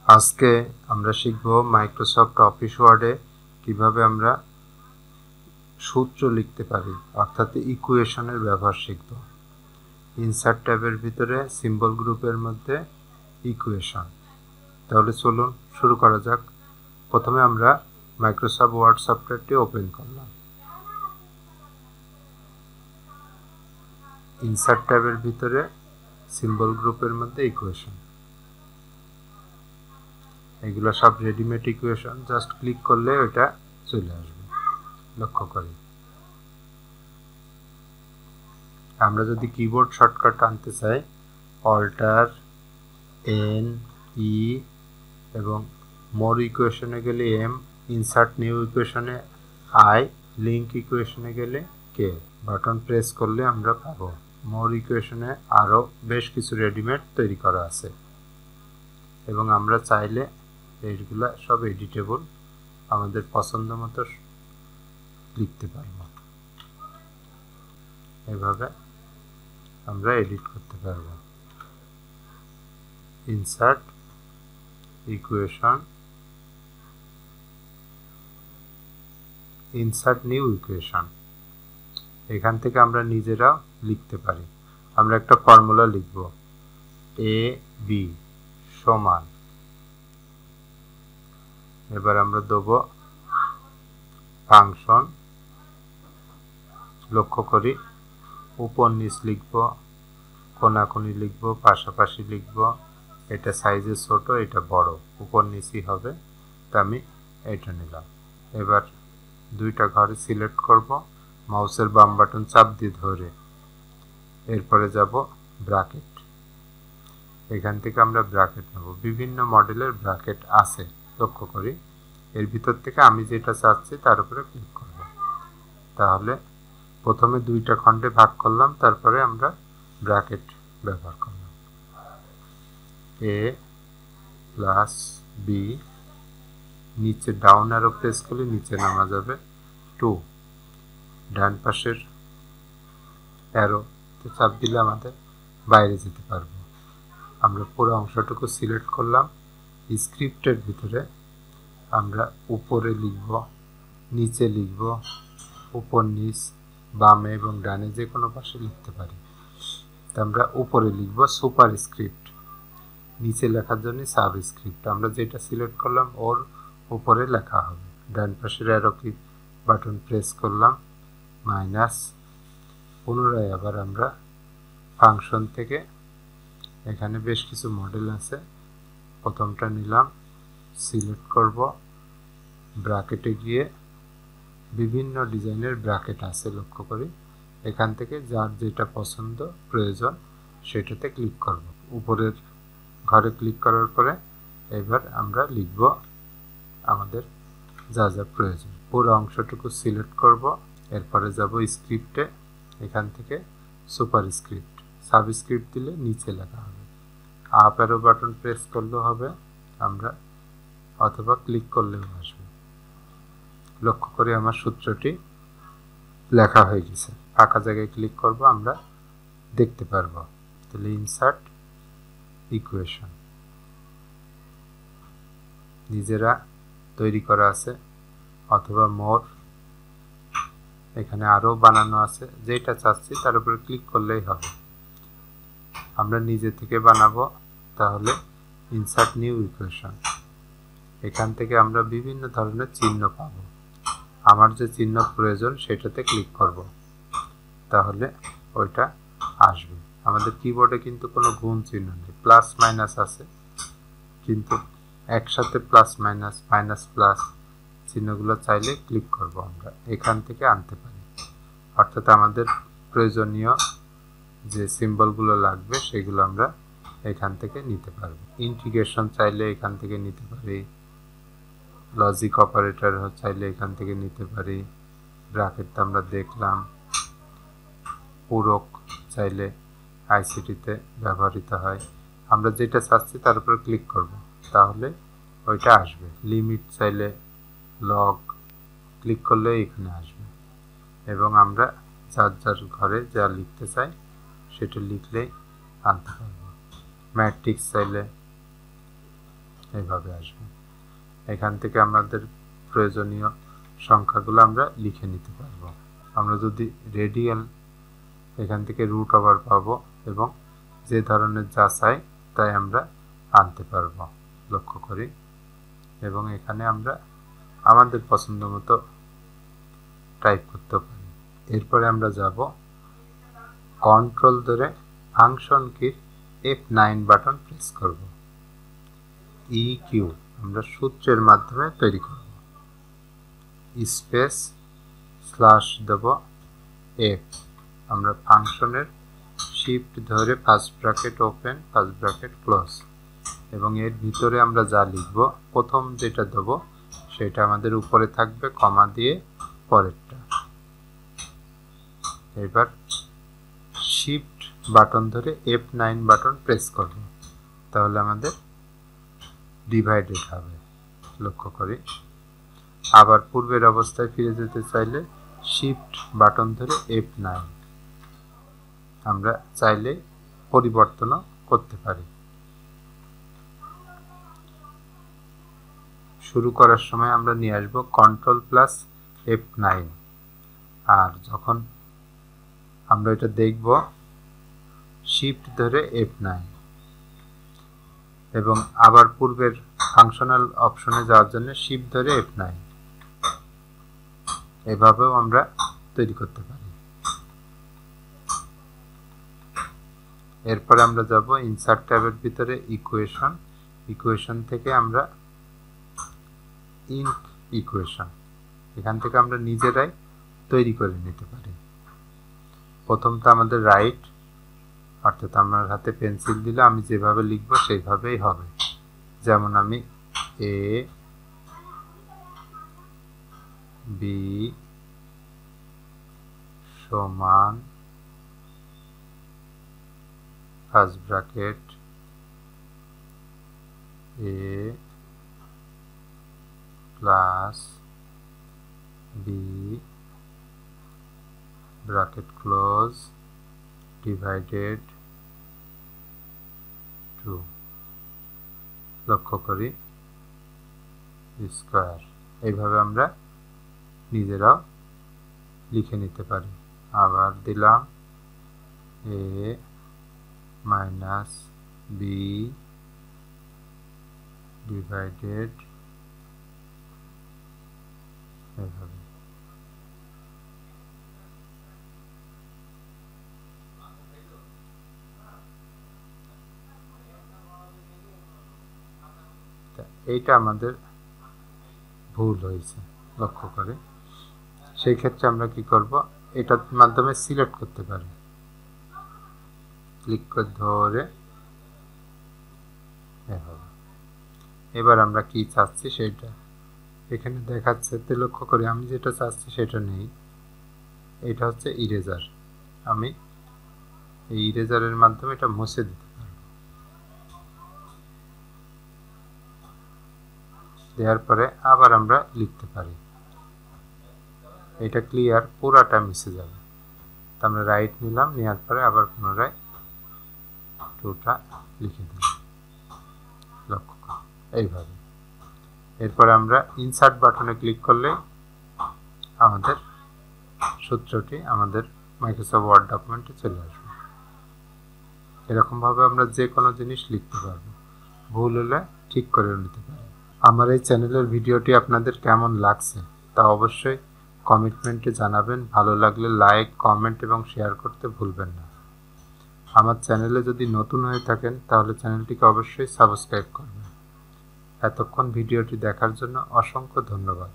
আজকে আমরা শিখব মাইক্রোসফট অফিস ওয়ার্ডে কিভাবে আমরা সূত্র লিখতে পারি, অর্থাৎ ইকুয়েশনের ব্যবহার শিখব। ইনসার্ট ট্যাবের ভিতরে সিম্বল গ্রুপের মধ্যে ইকুয়েশন। তাহলে চলুন শুরু করা যাক। প্রথমে আমরা মাইক্রোসফট ওয়ার্ড সফটওয়্যারটি ওপেন করলাম। ইনসার্ট ট্যাবের ভিতরে সিম্বল গ্রুপের মধ্যে ইকুয়েশন, এগুলো সব রেডিমেড ইকুয়েশন, জাস্ট ক্লিক করলে ওটা চলে আসবে। লক্ষ্য করি, আমরা যদি কিবোর্ড শর্টকাট আনতে চাই অল্টার এন ই এবং মোর ইকুয়েশনে গেলে এম, ইনসার্ট নিউ ইকুয়েশনে আই, লিঙ্ক ইকুয়েশনে গেলে কে বাটন প্রেস করলে আমরা পাবো। মোর ইকুয়েশনে আরও বেশ কিছু রেডিমেড তৈরি করা আছে এবং আমরা চাইলে এইগুলা সব এডিটেবল, আমাদের পছন্দ মতো লিখতে পারব। এভাবে আমরা এডিট করতে পারব। Insert equation, insert new equation, এখান থেকে আমরা নিজেরাও লিখতে পারি। আমরা একটা ফর্মুলা লিখব, এ বি সমান, এবার আমরা দেব ফাংশন। লক্ষ্য করি, উপর নিচ লিখব, কোনাকুনি লিখব, পাশাপাশি লিখব। এটা সাইজে ছোট, এটা বড়, উপর নিচই হবে, তা আমি এটা নিলাম। এবার দুইটা ঘরে সিলেক্ট করব, মাউসের বাম বাটন চাপ দিয়ে ধরে, এরপরে যাব ব্র্যাকেট। এখান থেকে আমরা ব্র্যাকেট নেব, বিভিন্ন মডেলের ব্র্যাকেট আছে। লক্ষ্য করি, এর ভিতর থেকে আমি যেটা চাচ্ছি তার উপরে ক্লিক করব। তাহলে প্রথমে দুইটা খণ্ডে ভাগ করলাম, তারপরে আমরা ব্র্যাকেট ব্যবহার করলাম। এ প্লাস বি, নিচে ডাউন অ্যারো প্রেস করলে নিচে নামা যাবে 2, ডান পাশের অ্যারোতে চাপ দিলে আমাদের বাইরে যেতে পারবো। আমরা পুরো অংশটুকু সিলেক্ট করলাম। স্ক্রিপ্টের ভিতরে আমরা উপরে লিখব, নিচে লিখব, উপর নিচ, বামে এবং ডানে যে কোনো পাশে লিখতে পারি। তা আমরা উপরে লিখব সুপার স্ক্রিপ্ট, নিচে লেখার জন্য সাবস্ক্রিপ্ট। আমরা যেটা সিলেক্ট করলাম ওর উপরে লেখা হবে। ডান পাশের অ্যারো কি বাটন প্রেস করলাম, মাইনাস। পুনরায় আবার আমরা ফাংশন থেকে, এখানে বেশ কিছু মডেল আছে, প্রথমটা নিলাম, সিলেক্ট করব, ব্র্যাকেটে গিয়ে বিভিন্ন ডিজাইনের ব্র্যাকেট আছে। লক্ষ্য করি, এখান থেকে যার যেটা পছন্দ প্রয়োজন সেটাতে ক্লিক করব। উপরের ঘরে ক্লিক করার পরে এবার আমরা লিখব আমাদের যা যা প্রয়োজন। পুরো অংশটুকু সিলেক্ট করব, এরপরে যাব স্ক্রিপ্টে, এখান থেকে সুপার স্ক্রিপ্ট, সাবস্ক্রিপ্ট দিলে নিচে লেখা হবে। আপ অ্যারো বাটন প্রেস করলেও হবে, আমরা অথবা ক্লিক করলেও আসবে। লক্ষ্য করি আমার সূত্রটি লেখা হয়ে গেছে। ফাঁকা জায়গায় ক্লিক করব, আমরা দেখতে পারবো। তাহলে ইনসার্ট ইকুয়েশন নিজেরা তৈরি করা আছে, অথবা মোর, এখানে আরও বানানো আছে। যেটা চাচ্ছি তার উপরে ক্লিক করলেই হবে। আমরা নিজে থেকে বানাবো, তাহলে ইনসার্ট নিউ ইকুয়েশন, এখান থেকে আমরা বিভিন্ন ধরনের চিহ্ন পাবো। আমার যে চিহ্ন প্রয়োজন সেটাতে ক্লিক করব, তাহলে ওইটা আসবে। আমাদের কিবোর্ডে কিন্তু কোনো গুণ চিহ্ন নেই, প্লাস মাইনাস আছে, কিন্তু একসাথে প্লাস মাইনাস, মাইনাস প্লাস চিহ্নগুলো চাইলে ক্লিক করব, আমরা এখান থেকে আনতে পারি। অর্থাৎ আমাদের প্রয়োজনীয় যে সিম্বলগুলো লাগবে সেগুলো আমরা এখান থেকে নিতে পারবো। ইন্টিগ্রেশন চাইলে এখান থেকে নিতে পারি, লজিক অপারেটর চাইলে এখান থেকে নিতে পারি, ব্র্যাকেট তো আমরা দেখলাম, পূরক চাইলে আইসিটিতে ব্যবহৃত হয়। আমরা যেটা চাচ্ছি তার উপর ক্লিক করব, তাহলে ওইটা আসবে। লিমিট চাইলে লগ ক্লিক করলে এখানে আসবে, এবং আমরা যার যার ঘরে যা লিখতে চাই সেটা লিখলেই আনতে পারবো। ম্যাট্রিক্স চাইলে এইভাবে আসবে। এখান থেকে আমাদের প্রয়োজনীয় সংখ্যাগুলো আমরা লিখে নিতে পারবো। আমরা যদি রেডিয়াল এখান থেকে রুট ওভার পাবো এবং যে ধরনের যা চাই তাই আমরা আনতে পারবো। লক্ষ্য করি এবং এখানে আমরা আমাদের পছন্দ মতো টাইপ করতে পারি। এরপরে আমরা যাব কন্ট্রোল ধরে ফাংশন কির F9 বাটন প্রেস করব। EQ আমরা সূত্রের মাধ্যমে তৈরি করব। স্পেস স্ল্যাশ দেব F, আমরা ফাংশনের শিফট ধরে first bracket open first bracket close এবং এর ভিতরে আমরা যা লিখব প্রথম যেটা দেব সেটা আমাদের উপরে থাকবে কমা দিয়ে পরেরটা। এবার শিফট বাটন ধরে F9 বাটন প্রেস করব, তাহলে আমাদের ডিভাইডেড হবে। লক্ষ্য করি আবার পূর্বের অবস্থায় ফিরে যেতে চাইলে শিফট বাটন ধরে F9, আমরা চাইলে পরিবর্তনও করতে পারি। শুরু করার সময় আমরা নিয়ে আসবো কন্ট্রোল প্লাস F9, আর যখন আমরা এটা দেখব শিফট ধরে F9 এবং আবার পূর্বের ফাংশনাল অপশনে যাওয়ার জন্য শিফট ধরে F9। এভাবেও আমরা তৈরি করতে পারি। এরপরে আমরা যাব ইনসার্ট ট্যাবের ভিতরে ইকুয়েশন, ইকুয়েশন থেকে আমরা ইনক ইকুয়েশন, এখান থেকে আমরা নিজেরাই তৈরি করে নিতে পারি। প্রথমটা আমাদের রাইট, অর্থাৎ আমার হাতে পেন্সিল দিলে আমি যেভাবে লিখব সেইভাবেই হবে। যেমন আমি A B সমান first bracket A plus B bracket close divided 2, লক্ষ্য করি স্কয়ার। এইভাবে আমরা নিজেরাও লিখে নিতে পারি। আবার দিলাম A মাইনাস B ডিভাইডেড এইভাবে। এইটা আমাদের ভুল হয়েছে, লক্ষ্য করে। সেই ক্ষেত্রে আমরা কি করব, এটার মাধ্যমে সিলেক্ট করতে পারি। ক্লিক করে ধরে এভাবে। এবার আমরা কি চাচ্ছি সেটা এখানে দেখাচ্ছে, তো লক্ষ্য করি আমি যেটা চাচ্ছি সেটা নেই। এটা হচ্ছে ইরেজার, আমি এই ইরেজারের মাধ্যমে এটা মুছে দিতে পারব। দেওয়ার পরে আবার আমরা লিখতে পারি। এটা ক্লিয়ার, পুরাটা মিশে যাবে। তো আমরা রাইট নিলাম, নেওয়ার পরে আবার পুনরায় 2টা লিখে দিলাম, লক্ষ্য করি এইভাবে। এরপরে আমরা ইনসার্ট বাটনে ক্লিক করলে আমাদের সূত্রটি আমাদের মাইক্রোসফট ওয়ার্ড ডকুমেন্টে চলে আসবে। এরকমভাবে আমরা যে কোনো জিনিস লিখতে পারবো, ভুল হলে ঠিক করে নিতে পারি। আমার এই চ্যানেলের ভিডিওটি আপনাদের কেমন লাগছে তা অবশ্যই কমেন্টে জানাবেন। ভালো লাগলে লাইক, কমেন্ট এবং শেয়ার করতে ভুলবেন না। আমার চ্যানেলে যদি নতুন হয়ে থাকেন তাহলে চ্যানেলটিকে অবশ্যই সাবস্ক্রাইব করবেন। এতক্ষণ ভিডিওটি দেখার জন্য অসংখ্য ধন্যবাদ।